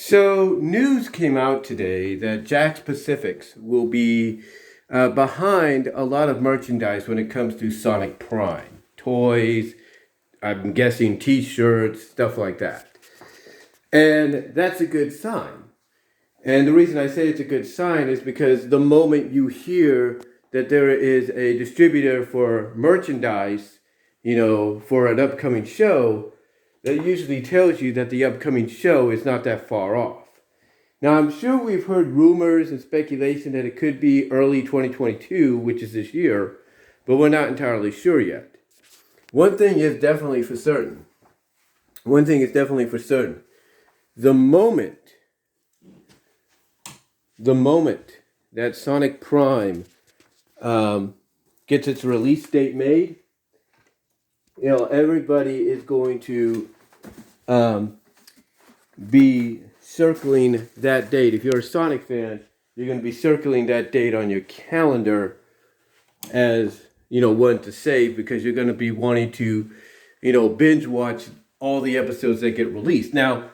So, news came out today that Jakks Pacifics will be behind a lot of merchandise when it comes to Sonic Prime. Toys, I'm guessing t shirts, stuff like that. And that's a good sign. And the reason I say it's a good sign is because the moment you hear that there is a distributor for merchandise, for an upcoming show, that usually tells you that the upcoming show is not that far off. Now, I'm sure we've heard rumors and speculation that it could be early 2022, which is this year, but we're not entirely sure yet. One thing is definitely for certain. The moment that Sonic Prime gets its release date made, everybody is going to be circling that date. If you're a Sonic fan, you're going to be circling that date on your calendar as, one to save, because you're going to be wanting to, binge watch all the episodes that get released. Now,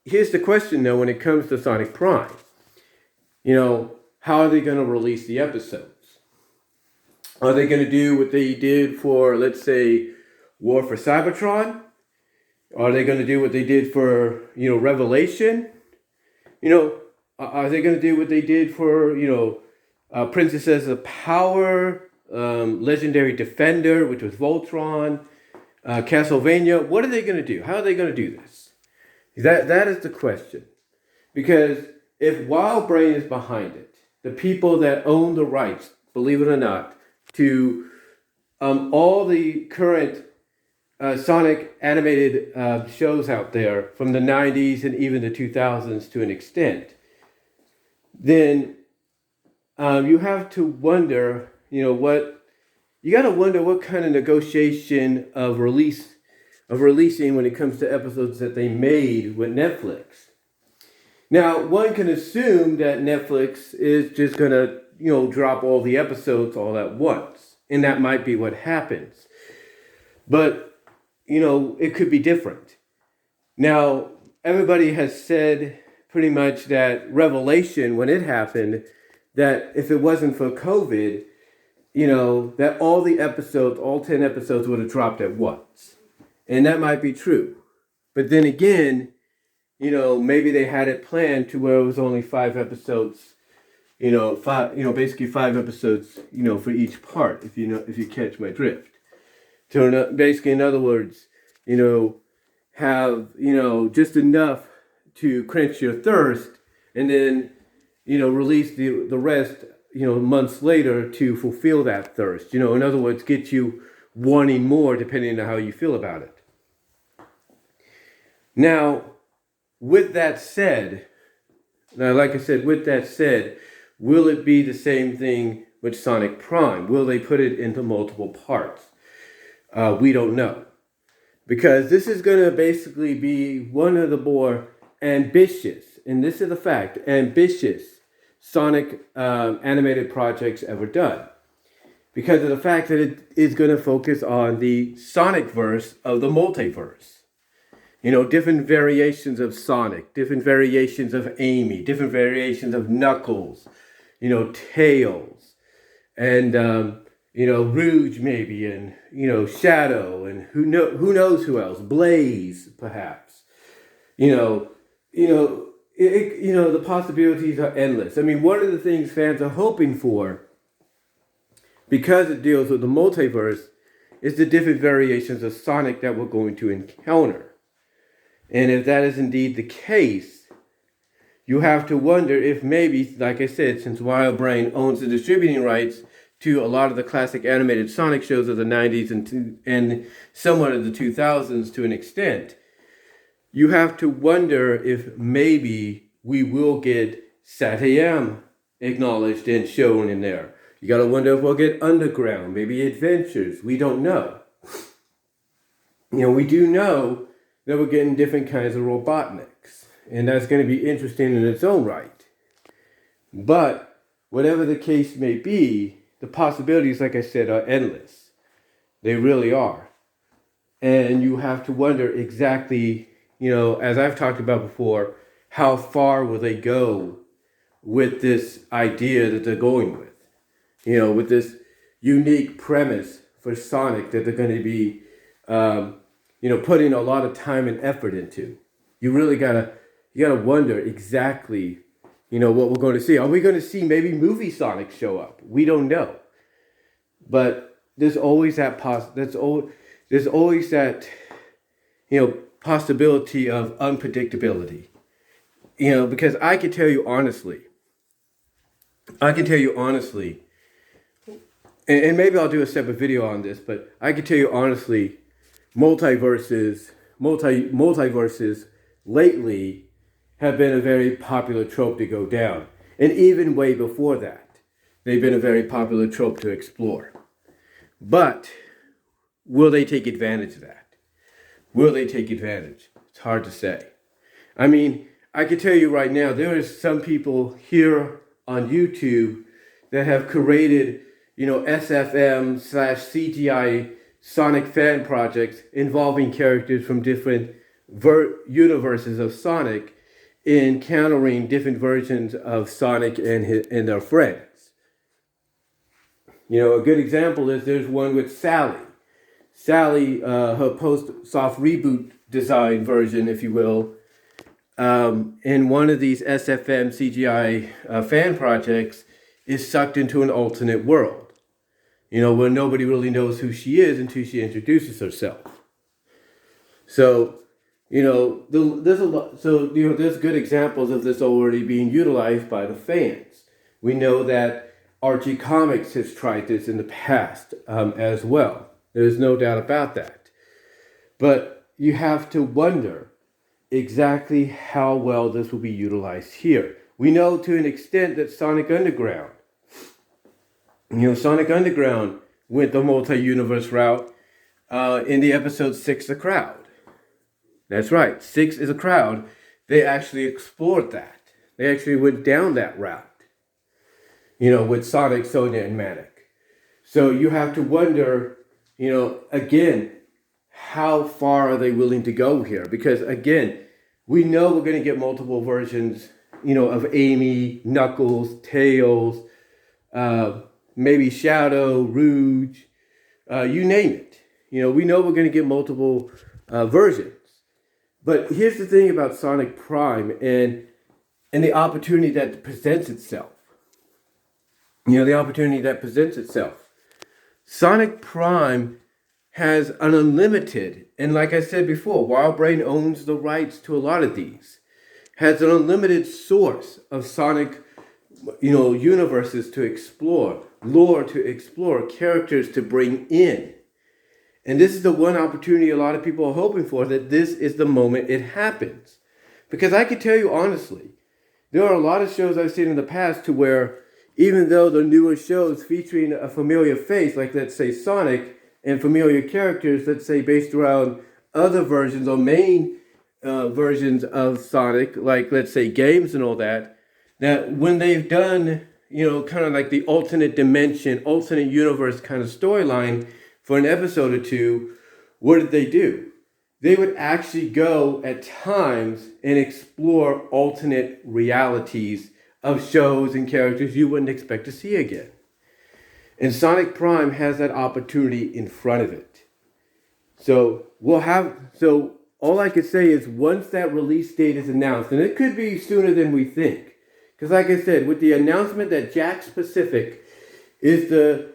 here's the question, though, when it comes to Sonic Prime. How are they going to release the episodes? Are they going to do what they did for, let's say, War for Cybertron? Are they going to do what they did for, Revelation? Are they going to do what they did for, Princesses of Power, Legendary Defender, which was Voltron, Castlevania? What are they going to do? How are they going to do this? That is the question. Because if WildBrain is behind it, the people that own the rights, believe it or not, to all the current Sonic animated shows out there from the 90s and even the 2000s to an extent, then you have to wonder, what kind of negotiation of releasing when it comes to episodes that they made with Netflix. Now, one can assume that Netflix is just going to, drop all the episodes all at once. And that might be what happens. But, it could be different. Now, everybody has said pretty much that Revelation, when it happened, that if it wasn't for COVID, that all the episodes, all 10 episodes would have dropped at once. And that might be true. But then again, maybe they had it planned to where it was only 5 episodes, basically 5 episodes, for each part, if you catch my drift. So basically, in other words, have, just enough to quench your thirst, and then, release the rest, months later to fulfill that thirst. In other words, get you wanting more depending on how you feel about it. Now, with that said, will it be the same thing with Sonic Prime? Will they put it into multiple parts? We don't know. Because this is going to basically be one of the more ambitious, and this is a fact, ambitious Sonic animated projects ever done. Because of the fact that it is going to focus on the Sonic verse of the multiverse. Different variations of Sonic, different variations of Amy, different variations of Knuckles, Tails, and, Rouge maybe, and, Shadow, and who knows who else, Blaze, perhaps. The possibilities are endless. I mean, one of the things fans are hoping for, because it deals with the multiverse, is the different variations of Sonic that we're going to encounter. And if that is indeed the case, you have to wonder if maybe, like I said, since WildBrain owns the distributing rights to a lot of the classic animated Sonic shows of the 90s and somewhat of the 2000s to an extent, you have to wonder if maybe we will get Satayam acknowledged and shown in there. You got to wonder if we'll get Underground, maybe Adventures. We don't know. We do know that we're getting different kinds of Robotniks. And that's going to be interesting in its own right. But whatever the case may be, the possibilities, like I said, are endless. They really are. And you have to wonder exactly, as I've talked about before, how far will they go with this idea that they're going with? With this unique premise for Sonic that they're going to be, putting a lot of time and effort into. You really gotta wonder exactly, what we're going to see. Are we going to see maybe movie Sonic show up? We don't know. But there's always that there's always that, possibility of unpredictability. Because I can tell you honestly, and maybe I'll do a separate video on this, but I can tell you honestly, multiverses lately have been a very popular trope to go down. And even way before that, they've been a very popular trope to explore. But will they take advantage of that? Will they take advantage? It's hard to say. I mean, I can tell you right now, there is some people here on YouTube that have created, SFM/CGI Sonic fan projects involving characters from different universes of Sonic, encountering different versions of Sonic and their friends. A good example is there's one with Sally. Sally, her post-soft reboot design version, if you will, in one of these SFM CGI fan projects, is sucked into an alternate world. Where nobody really knows who she is until she introduces herself. So, there's a lot. So, there's good examples of this already being utilized by the fans. We know that Archie Comics has tried this in the past as well. There's no doubt about that. But you have to wonder exactly how well this will be utilized here. We know to an extent that Sonic Underground went the multi-universe route in the episode 6, The Crowd. That's right, 6 is a crowd. They actually explored that. They actually went down that route, with Sonic, Sonia, and Manic. So you have to wonder, again, how far are they willing to go here? Because, again, we know we're going to get multiple versions, of Amy, Knuckles, Tails, maybe Shadow, Rouge, you name it. We know we're going to get multiple versions. But here's the thing about Sonic Prime and the opportunity that presents itself. Sonic Prime has an unlimited, and like I said before, WildBrain owns the rights to a lot of these, has an unlimited source of Sonic, universes to explore, lore to explore, characters to bring in. And this is the one opportunity a lot of people are hoping for, that this is the moment it happens. Because I can tell you honestly, there are a lot of shows I've seen in the past to where, even though the newer shows featuring a familiar face, like let's say Sonic, and familiar characters, let's say based around other versions or main versions of Sonic, like let's say games and all that, that when they've done, kind of like the alternate dimension, alternate universe kind of storyline for an episode or two, what did they do? They would actually go at times and explore alternate realities of shows and characters you wouldn't expect to see again. And Sonic Prime has that opportunity in front of it. So all I could say is once that release date is announced, and it could be sooner than we think, because like I said, with the announcement that Jakks Pacific is going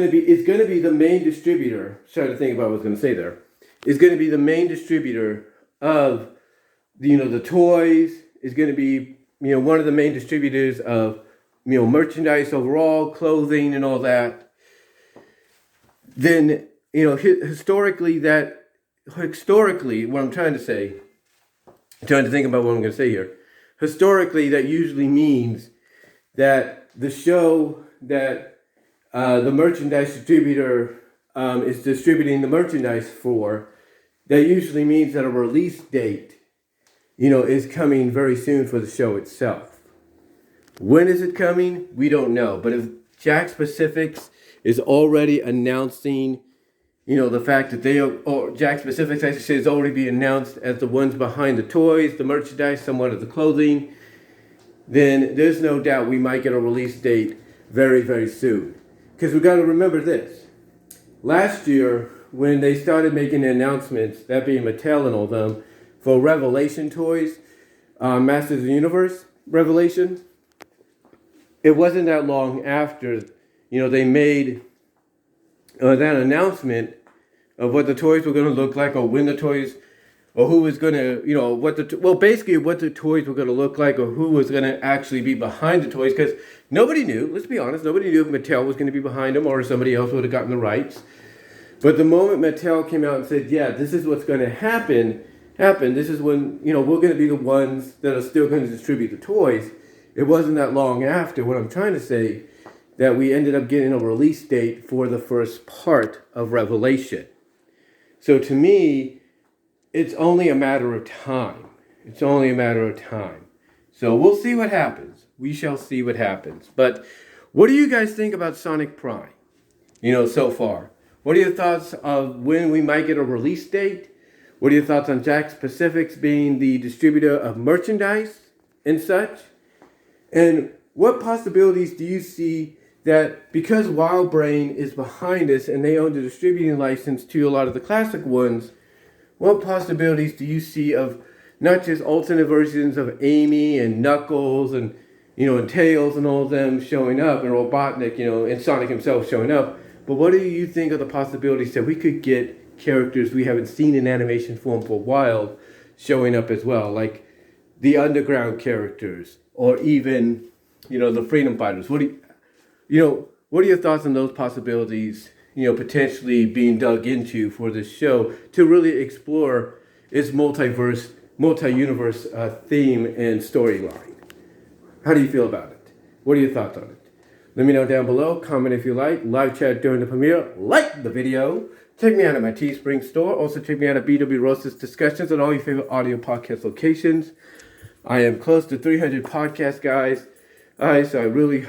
to be the main distributor, trying to think about what I was going to say there, is going to be the main distributor of the toys, is going to be one of the main distributors of merchandise overall, clothing and all that, then, historically, what I'm trying to say, trying to think about what I'm going to say here, historically, that usually means that the show that the merchandise distributor is distributing the merchandise for, that usually means that a release date, is coming very soon for the show itself. When is it coming? We don't know. But if Jakks Pacific is already announcing the fact that or Jakks Specifics, I should say, is already being announced as the ones behind the toys, the merchandise, somewhat of the clothing, then there's no doubt we might get a release date very, very soon. Because we got to remember this. Last year, when they started making the announcements, that being Mattel and all them, for Revelation toys, Masters of the Universe Revelation, it wasn't that long after, they made that announcement of what the toys were going to look like, or when the toys, or who was going to, basically what the toys were going to look like, or who was going to actually be behind the toys, because nobody knew, let's be honest, nobody knew if Mattel was going to be behind them, or somebody else would have gotten the rights. But the moment Mattel came out and said, yeah, this is what's going to happen, this is when, we're going to be the ones that are still going to distribute the toys. It wasn't that long after, what I'm trying to say, that we ended up getting a release date for the first part of Revelation. So to me, it's only a matter of time. It's only a matter of time. So we'll see what happens. We shall see what happens. But what do you guys think about Sonic Prime? So far. What are your thoughts of when we might get a release date? What are your thoughts on Jakks Pacifics being the distributor of merchandise and such? And what possibilities do you see that, because WildBrain is behind us and they own the distributing license to a lot of the classic ones, what possibilities do you see of not just alternate versions of Amy and Knuckles and, and Tails and all of them showing up, and Robotnik, and Sonic himself showing up, but what do you think of the possibilities that we could get characters we haven't seen in animation form for a while showing up as well, like the underground characters, or even, the Freedom Fighters? What are your thoughts on those possibilities, potentially being dug into for this show to really explore its multi-universe theme and storyline? How do you feel about it? What are your thoughts on it? Let me know down below. Comment if you like. Live chat during the premiere. Like the video. Check me out at my Teespring store. Also check me out at BW Rose's discussions on all your favorite audio podcast locations. I am close to 300 podcasts, guys. So I really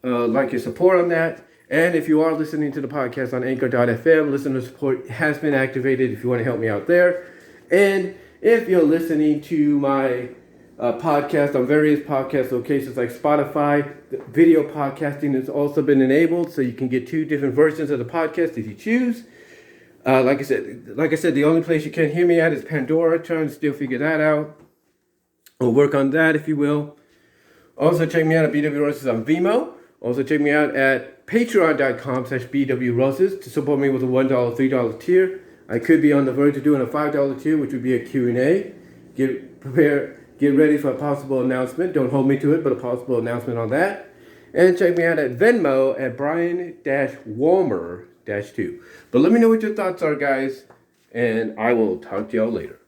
like your support on that. And if you are listening to the podcast on Anchor.fm, listener support has been activated if you want to help me out there. And if you're listening to my podcast on various podcast locations like Spotify, video podcasting has also been enabled, so you can get 2 different versions of the podcast if you choose. Like I said, the only place you can't hear me at is Pandora. Trying to still figure that out, or work on that, if you will. Also, check me out at BW Roses on VENMO. Also, check me out at patreon.com/BW Roses to support me with a $1, $3 tier. I could be on the verge of doing a $5 tier, which would be a Q&A. Get ready for a possible announcement. Don't hold me to it, but a possible announcement on that. And check me out at Venmo at Brian-Walmer-2. But let me know what your thoughts are, guys, and I will talk to y'all later.